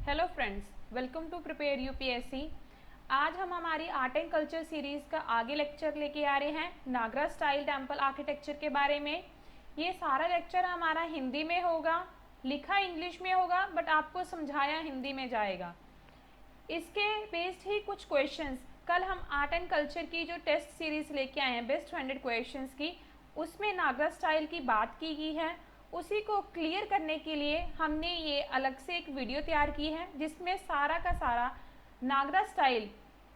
Hello friends, welcome to prepare UPSC. आज हम हमारी आर्ट एंड कल्चर सीरीज़ का आगे लेक्चर लेके आ रहे हैं नागरा स्टाइल टेम्पल आर्किटेक्चर के बारे में। ये सारा लेक्चर हमारा हिंदी में होगा, लिखा इंग्लिश में होगा बट आपको समझाया हिंदी में जाएगा। इसके बेस्ड ही कुछ क्वेश्चंस, कल हम आर्ट एंड कल्चर की जो टेस्ट सीरीज़ लेके आए हैं बेस्ट 100 क्वेश्चंस की, उसमें नागरा स्टाइल की बात की गई है। उसी को क्लियर करने के लिए हमने ये अलग से एक वीडियो तैयार की है जिसमें सारा का सारा नागरा स्टाइल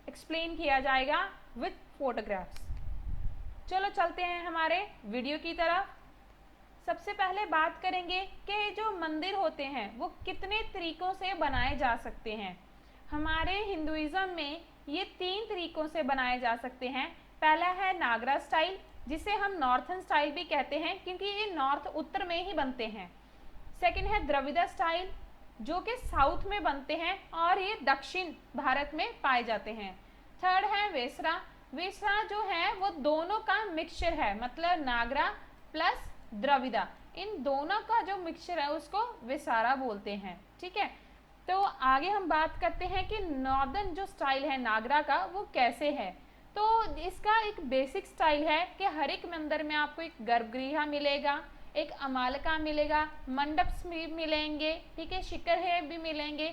एक्सप्लेन किया जाएगा विथ फोटोग्राफ्स। चलो चलते हैं हमारे वीडियो की तरफ। सबसे पहले बात करेंगे कि जो मंदिर होते हैं वो कितने तरीकों से बनाए जा सकते हैं। हमारे हिंदुइज्म में ये 3 तरीकों से बनाए जा सकते हैं। पहला है नागरा स्टाइल, जिसे हम नॉर्थन स्टाइल भी कहते हैं क्योंकि ये नॉर्थ उत्तर में ही बनते हैं। सेकंड है द्रविड़ स्टाइल, जो कि साउथ में बनते हैं और ये दक्षिण भारत में पाए जाते हैं। थर्ड है वेसरा। वेसरा जो है वो दोनों का मिक्सचर है, मतलब नागरा प्लस द्रविड़, इन दोनों का जो मिक्सचर है उसको वेसारा बोलते हैं। ठीक है, तो आगे हम बात करते हैं कि नॉर्दर्न जो स्टाइल है नागरा का वो कैसे है। तो इसका एक बेसिक स्टाइल है कि हर एक मंदिर में आपको एक गर्भगृह मिलेगा, एक अमालका मिलेगा, मंडप मिलेंगे, ठीक है, शिखर है भी मिलेंगे।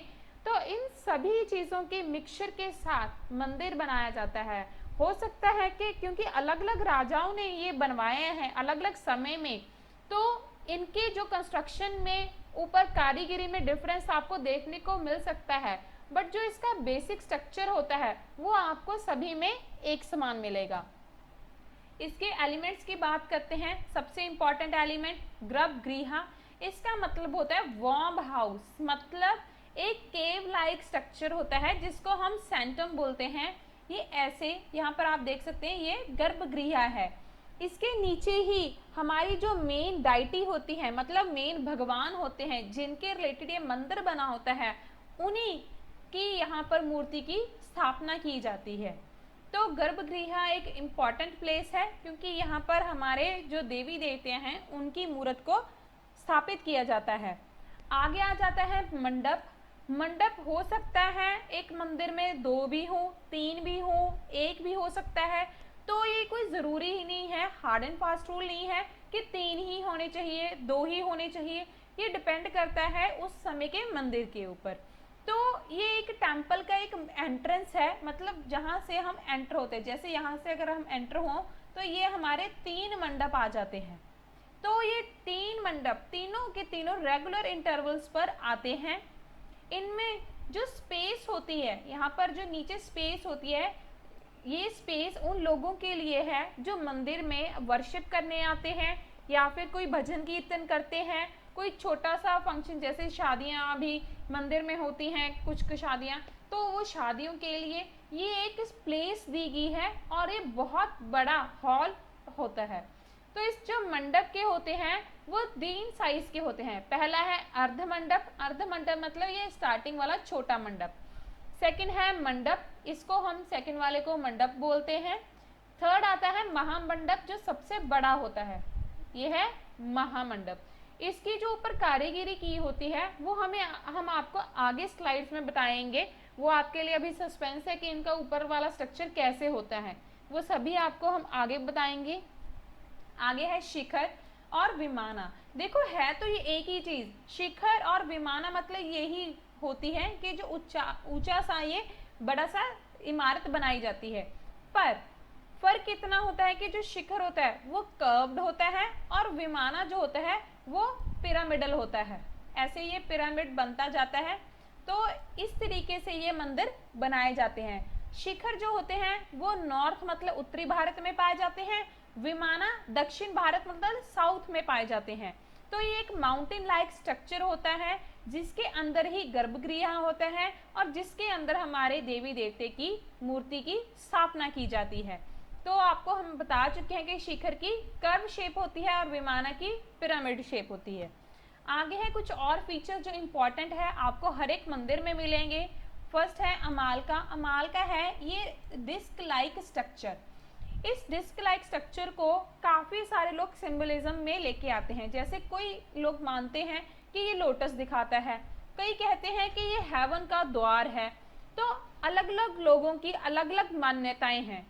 तो इन सभी चीज़ों के मिक्सचर के साथ मंदिर बनाया जाता है। हो सकता है कि क्योंकि अलग अलग राजाओं ने ये बनवाए हैं अलग अलग समय में, तो इनके जो कंस्ट्रक्शन में ऊपर कारीगरी में डिफरेंस आपको देखने को मिल सकता है, बट जो इसका बेसिक स्ट्रक्चर होता है वो आपको सभी में एक समान मिलेगा। इसके एलिमेंट्स की बात करते हैं। सबसे इंपॉर्टेंट एलिमेंट गर्भगृह। इसका मतलब होता है वॉर्म हाउस, मतलब एक केव लाइक स्ट्रक्चर होता है जिसको हम सेंटम बोलते हैं। ये ऐसे यहाँ पर आप देख सकते हैं, ये गर्भगृह है। इसके नीचे ही हमारी जो मेन डाइटी होती है, मतलब मेन भगवान होते हैं जिनके रिलेटेड ये मंदिर बना होता है, उन्हीं की यहाँ पर मूर्ति की स्थापना की जाती है। तो गर्भगृह एक इम्पॉर्टेंट प्लेस है क्योंकि यहाँ पर हमारे जो देवी देवते हैं उनकी मूर्त को स्थापित किया जाता है। आगे आ जाता है मंडप। मंडप हो सकता है एक मंदिर में 2 भी हो, 3 भी हो, 1 भी हो सकता है। तो ये कोई ज़रूरी ही नहीं है, हार्ड एंड फास्ट रूल नहीं है कि 3 ही होने चाहिए, 2 ही होने चाहिए। ये डिपेंड करता है उस समय के मंदिर के ऊपर। तो ये एक टेम्पल का एक एंट्रेंस है, मतलब जहाँ से हम एंटर होते हैं। जैसे यहाँ से अगर हम एंटर हों तो ये हमारे 3 मंडप आ जाते हैं। तो ये 3 मंडप तीनों के तीनों रेगुलर इंटरवल्स पर आते हैं। इनमें जो स्पेस होती है, यहाँ पर जो नीचे स्पेस होती है, ये स्पेस उन लोगों के लिए है जो मंदिर में वर्शिप करने आते हैं या फिर कोई भजन कीर्तन करते हैं, कोई छोटा सा फंक्शन, जैसे शादियां भी मंदिर में होती हैं कुछ शादियां, तो वो शादियों के लिए ये एक प्लेस दी गई है और ये बहुत बड़ा हॉल होता है। तो इस जो मंडप के होते हैं वो 3 साइज के होते हैं। पहला है अर्ध मंडप। अर्ध मंडप मतलब ये स्टार्टिंग वाला छोटा मंडप। सेकंड है मंडप, इसको हम सेकंड वाले को मंडप बोलते हैं। थर्ड आता है महामंडप, जो सबसे बड़ा होता है, ये है महामंडप। इसकी जो ऊपर कारीगरी की होती है वो हम आपको आगे स्लाइड्स में बताएंगे। वो आपके लिए अभी सस्पेंस है कि इनका ऊपर वाला स्ट्रक्चर कैसे होता है, वो सभी आपको हम आगे बताएंगे। आगे है शिखर और विमाना। देखो है तो ये एक ही चीज, शिखर और विमाना मतलब यही होती है कि जो ऊंचा सा ये बड़ा सा इमारत बनाई जाती है। पर फर्क इतना होता है कि जो शिखर होता है वो कर्व्ड होता है और विमाना जो होता है वो पिरामिडल होता है। ऐसे ये पिरामिड बनता जाता है। तो इस तरीके से ये मंदिर बनाए जाते हैं। शिखर जो होते हैं वो नॉर्थ मतलब उत्तरी भारत में पाए जाते हैं, विमाना दक्षिण भारत मतलब साउथ में पाए जाते हैं। तो ये एक माउंटेन लाइक स्ट्रक्चर होता है जिसके अंदर ही गर्भगृह होता है और जिसके अंदर हमारे देवी देवते की मूर्ति की स्थापना की जाती है। तो आपको हम बता चुके हैं कि शिखर की कर्व शेप होती है और विमाना की पिरामिड शेप होती है। आगे है कुछ और फीचर जो इम्पोर्टेंट है, आपको हर एक मंदिर में मिलेंगे। फर्स्ट है अमालका। अमालका है ये डिस्क लाइक स्ट्रक्चर। इस डिस्क लाइक स्ट्रक्चर को काफ़ी सारे लोग सिंबलिज्म में लेके आते हैं। जैसे कोई लोग मानते हैं कि ये लोटस दिखाता है, कई कहते हैं कि ये हेवन का द्वार है। तो अलग अलग लोगों की अलग अलग मान्यताएं हैं,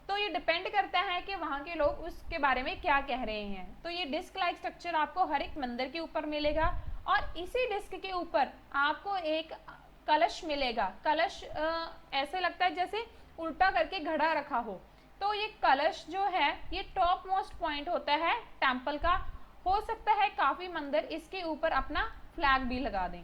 तो ये डिपेंड करता है कि वहाँ के लोग उसके बारे में क्या कह रहे हैं। तो ये डिस्क लाइक स्ट्रक्चर आपको हर एक मंदिर के ऊपर मिलेगा, और इसी डिस्क के ऊपर आपको एक कलश मिलेगा। कलश ऐसे लगता है जैसे उल्टा करके घड़ा रखा हो। तो ये कलश जो है ये टॉप मोस्ट पॉइंट होता है टेम्पल का। हो सकता है काफ़ी मंदिर इसके ऊपर अपना फ्लैग भी लगा दें।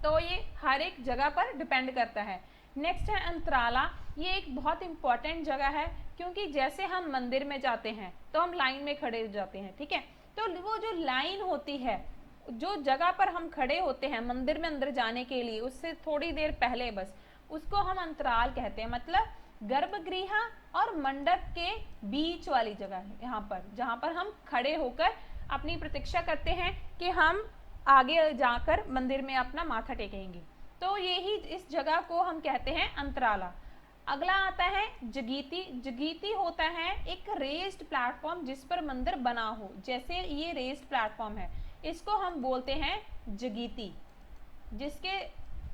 तो ये हर एक जगह पर डिपेंड करता है। नेक्स्ट है अंतराला। ये एक बहुत इंपॉर्टेंट जगह है, क्योंकि जैसे हम मंदिर में जाते हैं तो हम लाइन में खड़े हो जाते हैं, ठीक है। तो वो जो लाइन होती है, जो जगह पर हम खड़े होते हैं मंदिर में अंदर जाने के लिए, उससे थोड़ी देर पहले बस, उसको हम अंतराल कहते हैं। मतलब गर्भगृह और मंडप के बीच वाली जगह है यहाँ पर, जहाँ पर हम खड़े होकर अपनी प्रतीक्षा करते हैं कि हम आगे जाकर मंदिर में अपना माथा टेकेंगे। तो यही इस जगह को हम कहते हैं अंतराला। अगला आता है जगीती। जगीती होता है एक रेस्ड प्लेटफॉर्म जिस पर मंदिर बना हो। जैसे ये रेस्ड प्लेटफॉर्म है, इसको हम बोलते हैं जगीती, जिसके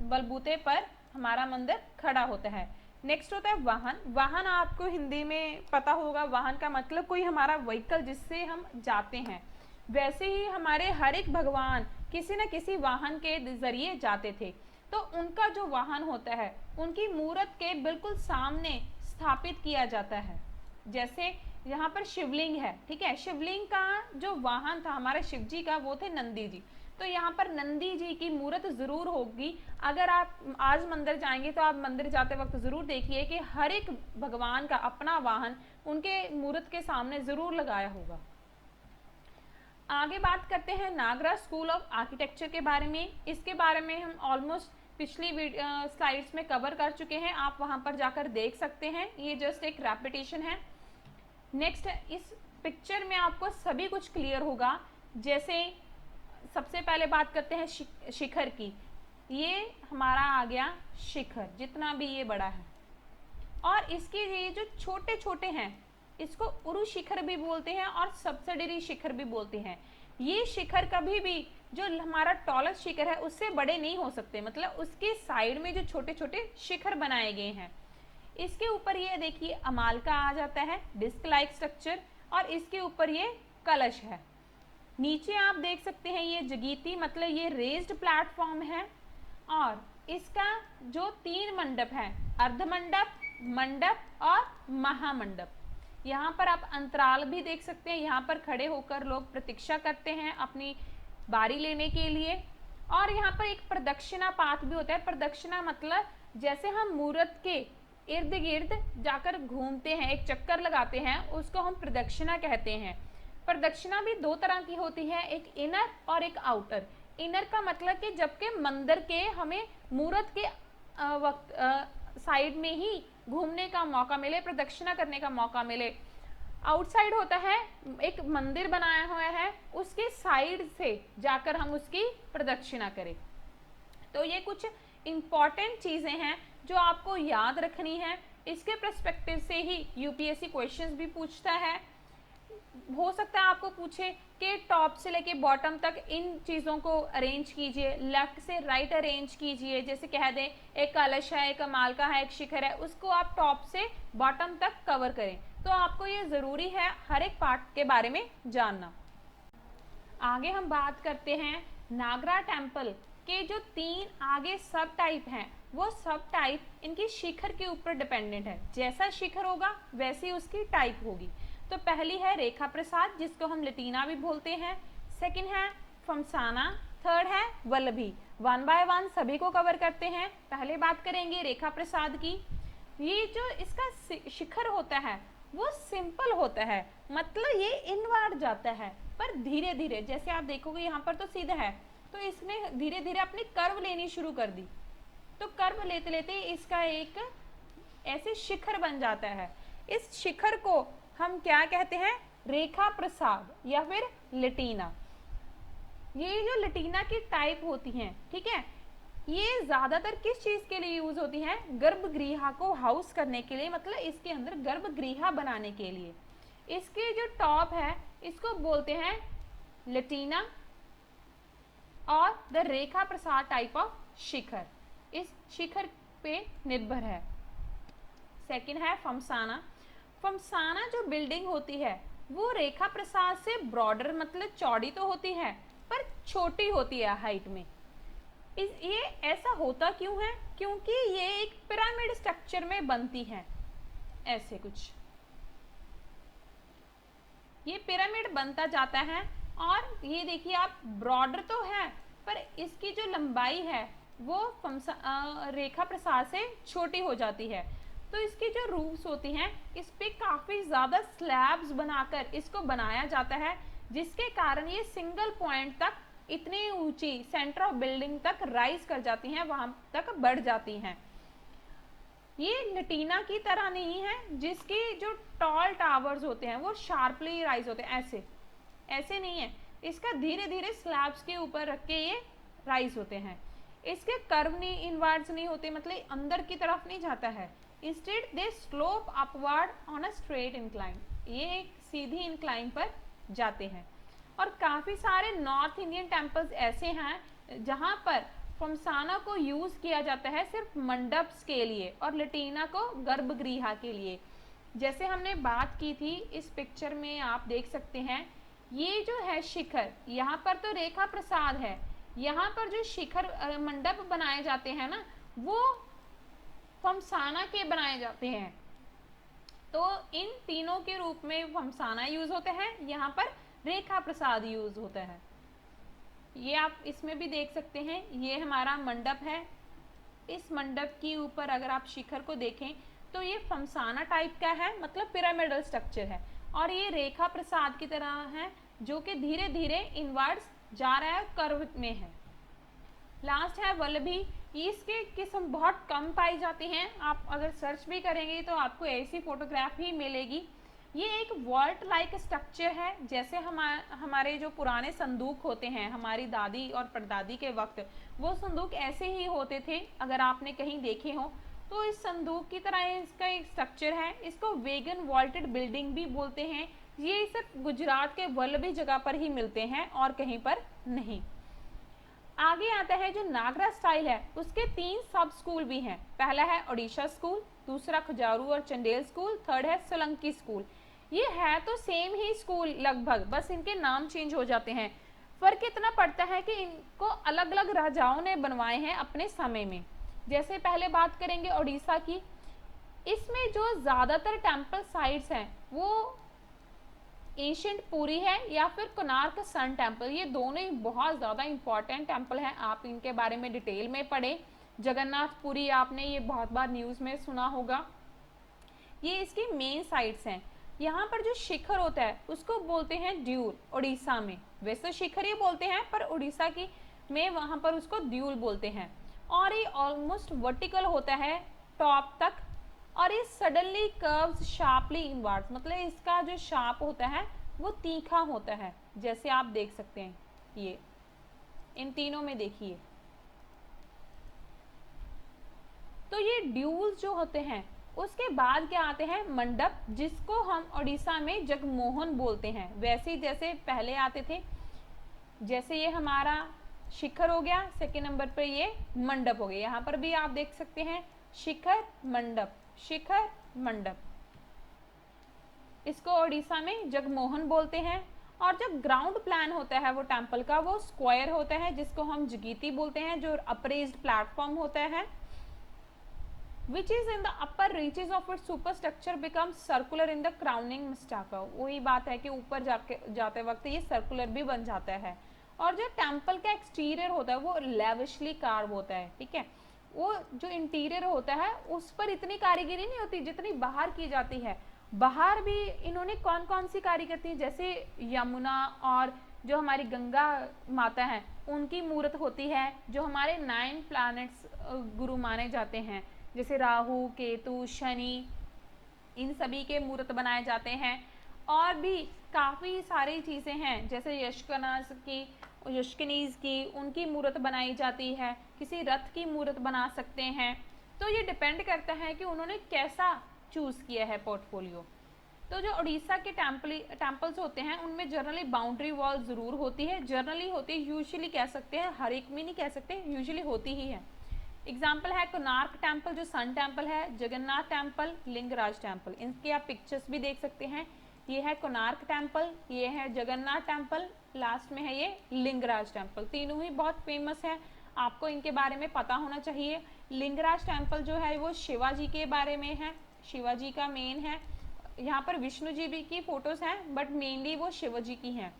बलबूते पर हमारा मंदिर खड़ा होता है। नेक्स्ट होता है वाहन। वाहन आपको हिंदी में पता होगा, वाहन का मतलब कोई हमारा व्हीकल जिससे हम जाते हैं। वैसे ही हमारे हर एक भगवान किसी न किसी वाहन के जरिए जाते थे। तो उनका जो वाहन होता है उनकी मूर्त के बिल्कुल सामने स्थापित किया जाता है। जैसे यहाँ पर शिवलिंग है, ठीक है। शिवलिंग का जो वाहन था हमारे शिव जी का, वो थे नंदी जी। तो यहाँ पर नंदी जी की मूर्त जरूर होगी। अगर आप आज मंदिर जाएंगे तो आप मंदिर जाते वक्त जरूर देखिए कि हर एक भगवान का अपना वाहन उनके मूर्त के सामने जरूर लगाया होगा। आगे बात करते हैं नागराज स्कूल ऑफ आर्किटेक्चर के बारे में। इसके बारे में हम ऑलमोस्ट पिछली स्लाइड्स में कवर कर चुके हैं, आप वहां पर जाकर देख सकते हैं। ये जस्ट एक रेपिटेशन है। नेक्स्ट, इस पिक्चर में आपको सभी कुछ क्लियर होगा। जैसे सबसे पहले बात करते हैं शिखर की। ये हमारा आ गया शिखर, जितना भी ये बड़ा है, और इसके ये जो छोटे छोटे हैं इसको उरु शिखर भी बोलते हैं और सब्सिडरी शिखर भी बोलते हैं। ये शिखर कभी भी जो हमारा टॉलेस्ट शिखर है उससे बड़े नहीं हो सकते, मतलब उसके साइड में जो छोटे छोटे शिखर बनाए गए हैं। इसके ऊपर ये देखिए अमालका आ जाता है, डिस्क लाइक स्ट्रक्चर, और इसके ऊपर ये कलश है। नीचे आप देख सकते हैं ये जगीती, मतलब ये रेज्ड प्लेटफॉर्म है, और इसका जो 3 मंडप है, अर्धमंडप, मंडप और महामंडप। यहाँ पर आप अंतराल भी देख सकते हैं, यहाँ पर खड़े होकर लोग प्रतीक्षा करते हैं अपनी बारी लेने के लिए। और यहाँ पर एक प्रदक्षिणा पाठ भी होता है। प्रदक्षिणा मतलब जैसे हम मूर्त के इर्द गिर्द जाकर घूमते हैं, एक चक्कर लगाते हैं, उसको हम प्रदक्षिणा कहते हैं। प्रदक्षिणा भी 2 तरह की होती है, एक इनर और एक आउटर। इनर का मतलब कि जबकि मंदिर के हमें मूर्त के साइड में ही घूमने का मौका मिले, प्रदक्षिणा करने का मौका मिले। आउटसाइड होता है एक मंदिर बनाया हुआ है, उसके साइड से जाकर हम उसकी प्रदक्षिणा करें। तो ये कुछ इंपॉर्टेंट चीजें हैं जो आपको याद रखनी है। इसके पर्सपेक्टिव से ही यूपीएससी क्वेश्चंस भी पूछता है। हो सकता है आपको पूछे कि टॉप से लेके बॉटम तक इन चीज़ों को अरेंज कीजिए, लेफ्ट से राइट अरेंज कीजिए। जैसे कह दें एक कलश है, एक अमालका है, एक शिखर है, उसको आप टॉप से बॉटम तक कवर करें। तो आपको ये ज़रूरी है हर एक पार्ट के बारे में जानना। आगे हम बात करते हैं नागरा टेम्पल के जो 3 आगे सब टाइप हैं। वो सब टाइप इनकी शिखर के ऊपर डिपेंडेंट है। जैसा शिखर होगा वैसी उसकी टाइप होगी। तो पहली है रेखा प्रसाद, जिसको हम लटीना भी बोलते हैं। सेकंड है फमसाना, थर्ड है वल्लभी। 1 बाय 1 सभी को कवर करते हैं। पहले बात करेंगे रेखा प्रसाद की। ये जो इसका शिखर होता है वो सिंपल होता है, मतलब ये इनवर्ड जाता है पर धीरे धीरे। जैसे आप देखोगे यहाँ पर तो सीधा है, तो इसने धीरे धीरे अपनी कर्व लेनी शुरू कर दी। तो कर्व लेते लेते इसका एक ऐसे शिखर बन जाता है। इस शिखर को हम क्या कहते हैं? रेखा प्रसाद या फिर लटीना। ये जो लटीना की टाइप होती हैं, ठीक है, ये ज्यादातर किस चीज के लिए यूज होती हैं? गर्भगृह को हाउस करने के लिए, मतलब इसके अंदर गर्भगृह बनाने के लिए। इसके जो टॉप है इसको बोलते हैं लटीना, और the rekha prasad type of shikhara, इस शिखर पे निर्भर है। सेकंड है फमसाना। फमसाना जो बिल्डिंग होती है वो रेखा प्रसाद से ब्रॉडर मतलब चौड़ी तो होती है पर छोटी होती है हाइट में। ये ऐसा होता क्यों है? क्योंकि ये एक पिरामिड स्ट्रक्चर में बनती है, ऐसे कुछ ये पिरामिड बनता जाता है। और ये देखिए आप, ब्रॉडर तो है पर इसकी जो लंबाई है वो रेखा प्रसाद से छोटी हो जाती है। तो इसकी जो रूफ्स होती हैं इस पे काफ़ी ज़्यादा स्लैब्स बनाकर इसको बनाया जाता है, जिसके कारण ये सिंगल पॉइंट तक इतनी ऊंची सेंटर ऑफ बिल्डिंग तक राइज कर जाती हैं, वहां तक बढ़ जाती हैं। ये लटीना की तरह नहीं है जिसके जो टॉल टावर्स होते हैं वो शार्पली राइज होते हैं, ऐसे नहीं है। इसका धीरे धीरे स्लैब्स के ऊपर रख के ये राइज होते हैं। इसके कर्व नहीं, इनवर्ड्स नहीं होते, मतलब अंदर की तरफ नहीं जाता है। Instead they slope upward on a straight incline, ये एक सीधी इंक्लाइन पर जाते हैं। और काफ़ी सारे नॉर्थ इंडियन टेम्पल्स ऐसे हैं जहाँ पर फमसाना को यूज़ किया जाता है सिर्फ मंडप्स के लिए और लटीना को गर्भगृह के लिए। जैसे हमने बात की थी, इस पिक्चर में आप देख सकते हैं, ये जो है शिखर, यहाँ पर तो रेखा प्रसाद है, यहाँ पर जो शिखर मंडप बनाए जाते हैं ना वो फमसाना के बनाए जाते हैं। तो इन तीनों के रूप में फमसाना यूज होते हैं, यहाँ पर रेखा प्रसाद यूज होता है। ये आप इसमें भी देख सकते हैं, ये हमारा मंडप है। इस मंडप के ऊपर अगर आप शिखर को देखें तो ये फमसाना टाइप का है, मतलब पिरामिडल स्ट्रक्चर है। और ये रेखा प्रसाद की तरह है जो कि धीरे धीरे इनवर्ड्स जा रहा है, कर्व में है। लास्ट है वल्लभी। इसके किस्म बहुत कम पाई जाती हैं, आप अगर सर्च भी करेंगे तो आपको ऐसी फोटोग्राफ ही मिलेगी। ये एक वॉल्ट लाइक स्ट्रक्चर है, जैसे हमारे जो पुराने संदूक होते हैं हमारी दादी और परदादी के वक्त, वो संदूक ऐसे ही होते थे, अगर आपने कहीं देखे हो तो इस संदूक की तरह इसका एक स्ट्रक्चर है। इसको वेगन वॉल्टेड बिल्डिंग भी बोलते हैं। ये सिर्फ गुजरात के वल्लभी जगह पर ही मिलते हैं और कहीं पर नहीं। आगे आता है जो नागरा स्टाइल है, उसके 3 सब स्कूल भी हैं। पहला है ओडिशा स्कूल, दूसरा खजारू और चंडेल स्कूल, थर्ड है सोलंकी स्कूल। ये है तो सेम ही स्कूल लगभग, बस इनके नाम चेंज हो जाते हैं। फर्क इतना पड़ता है कि इनको अलग अलग राजाओं ने बनवाए हैं अपने समय में। जैसे पहले बात करेंगे ओडिशा की, इसमें जो ज़्यादातर टेम्पल साइट्स हैं वो एंशिएंट पुरी है या फिर कोणार्क सन टेम्पल, ये दोनों ही बहुत ज़्यादा इंपॉर्टेंट टेम्पल हैं। आप इनके बारे में डिटेल में पढ़ें। जगन्नाथ पुरी आपने ये बहुत बार न्यूज़ में सुना होगा। ये इसकी मेन साइट्स हैं। यहाँ पर जो शिखर होता है उसको बोलते हैं ड्यूल, उड़ीसा में। वैसे तो शिखर ही बोलते हैं पर उड़ीसा की में वहाँ पर उसको ड्यूल बोलते हैं। और ये ऑलमोस्ट वर्टिकल होता है टॉप तक, और ये सडनली कर्व्स शार्पली इनवर्ड्स, मतलब इसका जो शार्प होता है वो तीखा होता है, जैसे आप देख सकते हैं ये इन तीनों में देखिए। तो ये ड्यूल्स जो होते हैं, उसके बाद क्या आते हैं मंडप, जिसको हम उड़ीसा में जगमोहन बोलते हैं। वैसे ही जैसे पहले आते थे, जैसे ये हमारा शिखर हो गया, सेकेंड नंबर पर ये मंडप हो गया। यहाँ पर भी आप देख सकते हैं शिखर मंडप, शिखर मंडप। इसको उड़ीसा में जगमोहन बोलते हैं। और जब ग्राउंड प्लान होता है वो टेम्पल का, वो स्क्वायर होता है, जिसको हम जगीती बोलते हैं, जो अप्रेज्ड प्लेटफॉर्म होता है। which is in the upper reaches of its superstructure becomes circular in the crowning mastaka। वही बात है कि ऊपर जाते वक्त ये सर्कुलर भी बन जाता है। और जो टेम्पल का एक्सटीरियर होता है वो लेविशली कार्व होता है, ठीक है। वो जो इंटीरियर होता है उस पर इतनी कारीगरी नहीं होती जितनी बाहर की जाती है। बाहर भी इन्होंने कौन कौन सी कारीगरी की, जैसे यमुना और जो हमारी गंगा माता हैं उनकी मूर्त होती है। जो हमारे 9 प्लैनेट्स गुरु माने जाते हैं, जैसे राहु, केतु, शनि, इन सभी के मूर्त बनाए जाते हैं। और भी काफ़ी सारी चीज़ें हैं, जैसे यशकनीज की उनकी मूर्त बनाई जाती है। किसी रथ की मूर्त बना सकते हैं। तो ये डिपेंड करता है कि उन्होंने कैसा चूज़ किया है पोर्टफोलियो। तो जो उड़ीसा के टेम्पल्स होते हैं उनमें जनरली बाउंड्री वॉल ज़रूर होती है, जनरली होती है, यूजुअली कह सकते हैं, हर एक में नहीं कह सकते, यूजुअली होती ही है। एग्जाम्पल है कोणार्क टेम्पल जो सन टेम्पल है, जगन्नाथ टेम्पल, लिंगराज टेम्पल। इनके आप पिक्चर्स भी देख सकते हैं। ये है कोणार्क टेम्पल, ये है जगन्नाथ टेम्पल, लास्ट में है ये लिंगराज टेम्पल। तीनों ही बहुत फेमस है, आपको इनके बारे में पता होना चाहिए। लिंगराज टेम्पल जो है वो शिवाजी के बारे में है, शिवाजी का मेन है। यहाँ पर विष्णु जी भी की फोटोज हैं बट मेनली वो शिवाजी की हैं।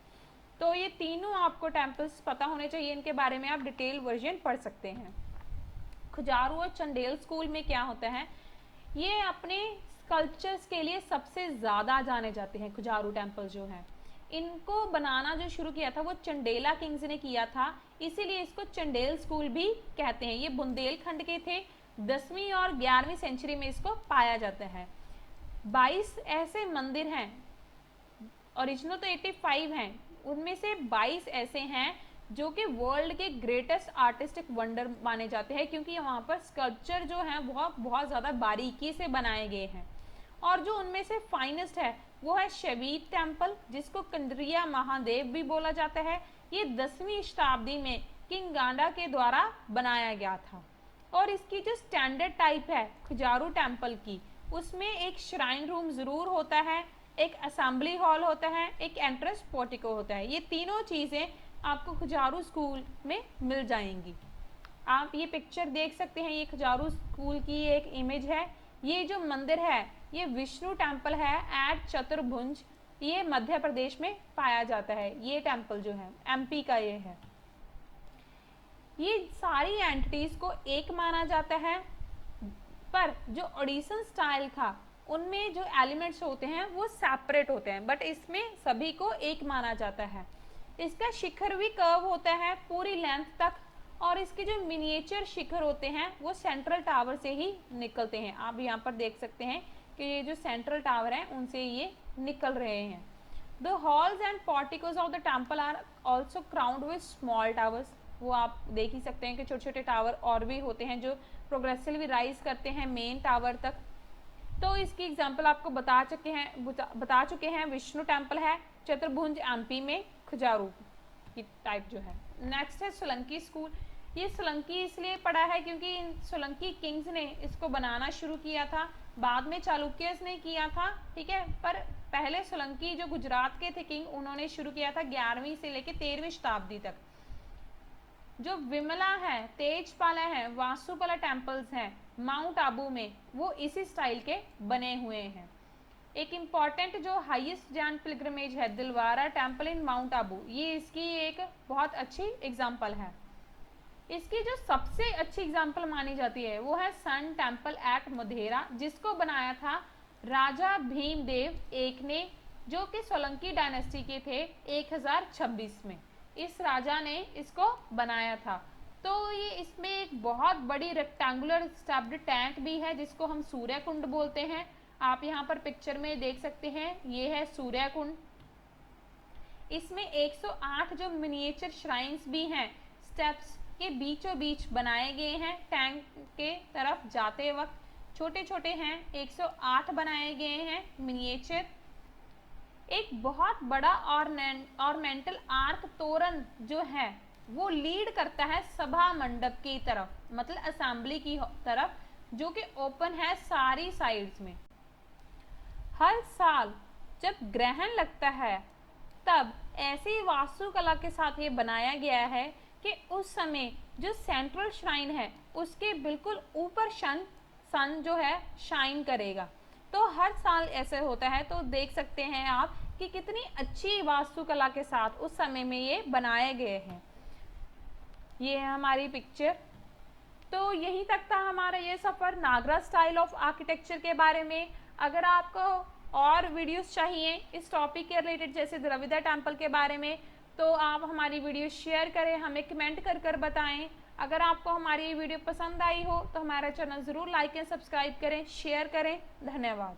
तो ये तीनों आपको टेम्पल्स पता होने चाहिए, इनके बारे में आप डिटेल वर्जन पढ़ सकते हैं। खुजारू और चंडेल स्कूल में क्या होता है, ये अपने स्कल्पचर्स के लिए सबसे ज़्यादा जाने जाते हैं। खुजारू टेम्पल जो है, इनको बनाना जो शुरू किया था वो चंडेला किंग्स ने किया था, इसीलिए इसको चंडेल स्कूल भी कहते हैं। ये बुंदेलखंड के थे, 10वीं और 11वीं सेंचुरी में इसको पाया जाता है। 22 ऐसे मंदिर हैं, ओरिजिनल तो 85 हैं, उनमें से 22 ऐसे हैं जो कि वर्ल्ड के ग्रेटेस्ट आर्टिस्टिक वंडर माने जाते हैं, क्योंकि वहाँ पर स्कल्पचर जो है वह बहुत ज़्यादा बारीकी से बनाए गए हैं। और जो उनमें से फाइनेस्ट है वो है शैवीत टेम्पल, जिसको कंडरिया महादेव भी बोला जाता है। ये 10वीं शताब्दी में किंग गांडा के द्वारा बनाया गया था। और इसकी जो स्टैंडर्ड टाइप है खुजारू टेम्पल की, उसमें एक श्राइन रूम ज़रूर होता है, एक असेंबली हॉल होता है, एक एंट्रेंस पोर्टिको होता है। ये तीनों चीज़ें आपको खुजारू स्कूल में मिल जाएंगी। आप ये पिक्चर देख सकते हैं, ये खुजारू स्कूल की एक इमेज है। ये जो मंदिर है ये विष्णु टेम्पल है एट चतुर्भुज, ये मध्य प्रदेश में पाया जाता है। ये टेम्पल जो है एमपी का ये है। ये सारी एंटिटीज को एक माना जाता है, पर जो ओडिशन स्टाइल था उनमें जो एलिमेंट्स होते हैं वो सेपरेट होते हैं, बट इसमें सभी को एक माना जाता है। इसका शिखर भी कर्व होता है पूरी लेंथ तक, और इसके जो मिनिएचर शिखर होते हैं वो सेंट्रल टावर से ही निकलते हैं। आप यहाँ पर देख सकते हैं कि ये जो सेंट्रल टावर है उनसे ये निकल रहे हैं। The halls and porticoes of the temple are also crowned with small towers. वो आप देख ही सकते हैं कि छोटे छोटे टावर और भी होते हैं जो प्रोग्रेसिवली राइज करते हैं मेन टावर तक। तो इसकी एग्जाम्पल आपको बता चुके हैं विष्णु टेम्पल है चतुर्भुज एमपी में, खुजारू की टाइप जो है। नेक्स्ट है सोलंकी स्कूल। ये सोलंकी इसलिए पड़ा है क्योंकि इन सोलंकी किंग्स ने इसको बनाना शुरू किया था, बाद में चालुक्यस ने किया था, ठीक है, पर पहले सोलंकी जो गुजरात के थे किंग, उन्होंने शुरू किया था 11वीं से लेकर 13वीं शताब्दी तक। जो विमला है, तेजपाला है, वासुपला टेम्पल्स हैं माउंट आबू में, वो इसी स्टाइल के बने हुए हैं। एक इम्पॉर्टेंट जो हाईएस्ट जैन पिलग्रिमेज है Dilwara temple in mount Abu, ये इसकी एक बहुत अच्छी एग्जाम्पल है। इसकी जो सबसे अच्छी एग्जाम्पल मानी जाती है वो है सन टेम्पल एट मोधेरा, जिसको बनाया था राजा भीमदेव एक ने, जो कि सोलंकी डायनेस्टी के थे 1026 में। इस राजा ने इसको बनाया था। तो ये इसमें एक बहुत बड़ी रेक्टेंगुलर स्टैब्ड टैंक भी है जिसको हम सूर्य कुंड बोलते हैं। आप यहाँ पर पिक्चर में देख सकते हैं, ये है सूर्य कुंड। इसमें 108 जो मिनिएचर श्राइन्स भी हैं स्टेप्स के बीचों बीच बनाए गए हैं। टैंक के तरफ जाते वक्त छोटे छोटे हैं, 108 बनाए गए हैं मिनिएचर। एक बहुत बड़ा ऑर्नामेंटल आर्क तोरण जो है वो लीड करता है सभा मंडप की तरफ, मतलब असेंबली की तरफ, जो कि ओपन है सारी साइड्स में। हर साल जब ग्रहण लगता है तब ऐसी वास्तुकला के साथ ये बनाया गया है कि उस समय जो सेंट्रल श्राइन है उसके बिल्कुल ऊपर सन जो है शाइन करेगा। तो हर साल ऐसे होता है। तो देख सकते हैं आप कि कितनी अच्छी वास्तुकला के साथ उस समय में ये बनाए गए हैं। ये है हमारी पिक्चर। तो यहीं तक था हमारा ये सफ़र नागरा स्टाइल ऑफ आर्किटेक्चर के बारे में। अगर आपको और वीडियोस चाहिए इस टॉपिक के रिलेटेड, जैसे द्रविड़ टेम्पल के बारे में, तो आप हमारी वीडियो शेयर करें, हमें कमेंट कर बताएं। अगर आपको हमारी ये वीडियो पसंद आई हो तो हमारा चैनल ज़रूर लाइक एंड सब्सक्राइब करें, शेयर करें। धन्यवाद।